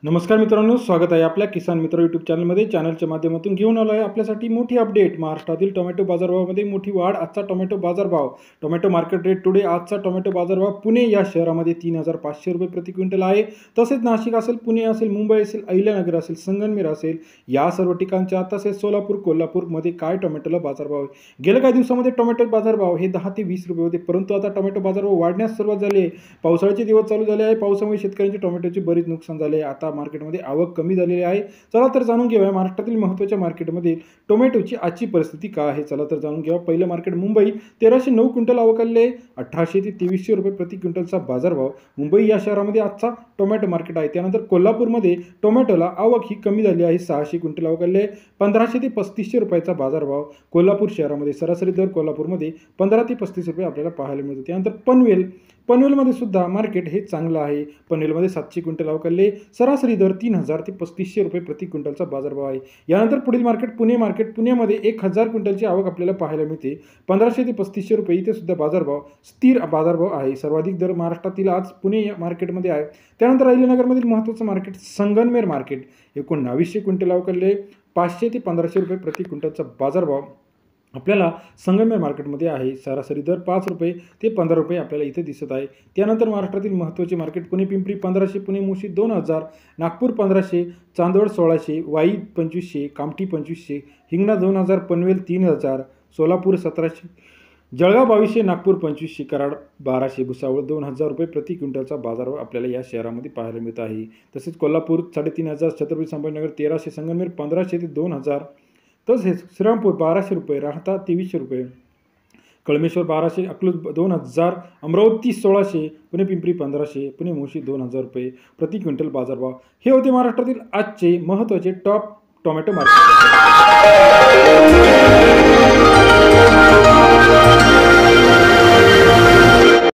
नमस्कार मित्रांनो, स्वागत आहे आपल्या किसान मित्र यूट्यूब चॅनलमध्ये. चॅनलच्या माध्यमातून घेऊन आलो आहे आपल्यासाठी मोठी अपडेट. महाराष्ट्रातील टोमॅटो बाजारभावामध्ये मोठी वाढ. आजचा टोमॅटो बाजारभाव, टोमॅटो मार्केट रेट टुडे. आजचा टोमॅटो बाजारभाव पुणे या शहरामध्ये 3,500 रुपये प्रति क्विंटल आहे. तसेच नाशिक असेल, पुणे असेल, मुंबई असेल, अहिल्यानगर असेल, संगमनेर असेल, या सर्व ठिकाणच्या, तसेच सोलापूर, कोल्हापूरमध्ये काय टोमॅटोला बाजारभाव आहे. गेल्या काही दिवसामध्ये टोमॅटो बाजारभाव हे 10 ते 20 रुपये होते, परंतु आता टोमॅटो बाजारभाव वाढण्यास सुरुवात झाली आहे. पावसाळ्याचे दिवस चालू झाले आहे. पावसामुळे शेतकऱ्यांचे टोमॅटोचे बरेच नुकसान झाले आहे. आता मार्केटमध्ये आवक कमी झालेली आहे. चला तर जाणून घेऊया महाराष्ट्रातील महत्त्वाच्या मार्केटमध्ये टोमॅटोची आजची परिस्थिती काय आहे. चला तर जाणून घेऊया. पहिलं मार्केट मुंबई, 1309 क्विंटल आवक आलेली आहे. 1800 ते 2300 रुपये प्रति क्विंटलचा बाजारभाव मुंबई या शहरामध्ये आजचा टोमॅटो मार्केट आहे. त्यानंतर कोल्हापूरमध्ये टोमॅटोला आवक ही कमी झाली आहे. 600 क्विंटल आवक आलेली आहे. 1500 ते 3500 रुपयाचा बाजारभाव कोल्हापूर शहरामध्ये. सरासरी दर कोल्हापूरमध्ये 15 ते 35 रुपये आपल्याला पाहायला मिळतो. त्यानंतर पनवेलमध्ये सुद्धा मार्केट हे चांगलं आहे. पनवेलमध्ये 700 क्विंटल आवक आलेली आहे. सरासरी दर 3000 ते 3500 रुपये प्रति क्विंटलचा बाजारभाव आहे. यानंतर पुढील मार्केट पुण्यामध्ये 1000 क्विंटलची आवक आपल्याला पाहायला मिळते. 1500 ते 3500 रुपये इथे सुद्धा बाजारभाव स्थिर बाजारभाव आहे. सर्वाधिक दर महाराष्ट्रातील आज पुणे या मार्केटमध्ये आहे. त्यानंतर अहिल्यानगरमधील महत्त्वाचं मार्केट संगमनेर मार्केट, 1900 क्विंटल आवक आलेली आहे. 500 ते 1500 रुपये प्रति क्विंटलचा बाजारभाव आपल्याला संगमनेर मार्केटमध्ये आहे. सरासरी दर 5 रुपये ते 15 रुपये आपल्याला इथे दिसत आहे. त्यानंतर महाराष्ट्रातील महत्त्वाचे मार्केट पुणे पिंपरी 1500, पुणे मुळशी 2000, नागपूर 1500, चांदवड 1600, वाई 2500, कामठी 2500, हिंगणा 2000, पनवेल 3000, सोलापूर 1700, जळगाव 2200, नागपूर 2500, कराड 1200, भुसावळ 2000 रुपये प्रति क्विंटलचा बाजारभाव आपल्याला या शहरामध्ये पाहायला मिळत आहे. तसेच कोल्हापूर 3500, छत्रपती संभाजीनगर 1300, संगमनेर 1500 ते 2000, तसेच श्रीरामपूर 1200 रुपये, राहता 2300 रुपये, कळमेश्वर 1200, अकलूज 2000, अमरावती 1600, पुणे पिंपरी 1500, पुणे मुळशी 2000 रुपये प्रति क्विंटल बाजारभाव. हे होते महाराष्ट्रातील आजचे महत्त्वाचे टॉप टोमॅटो मार्केट.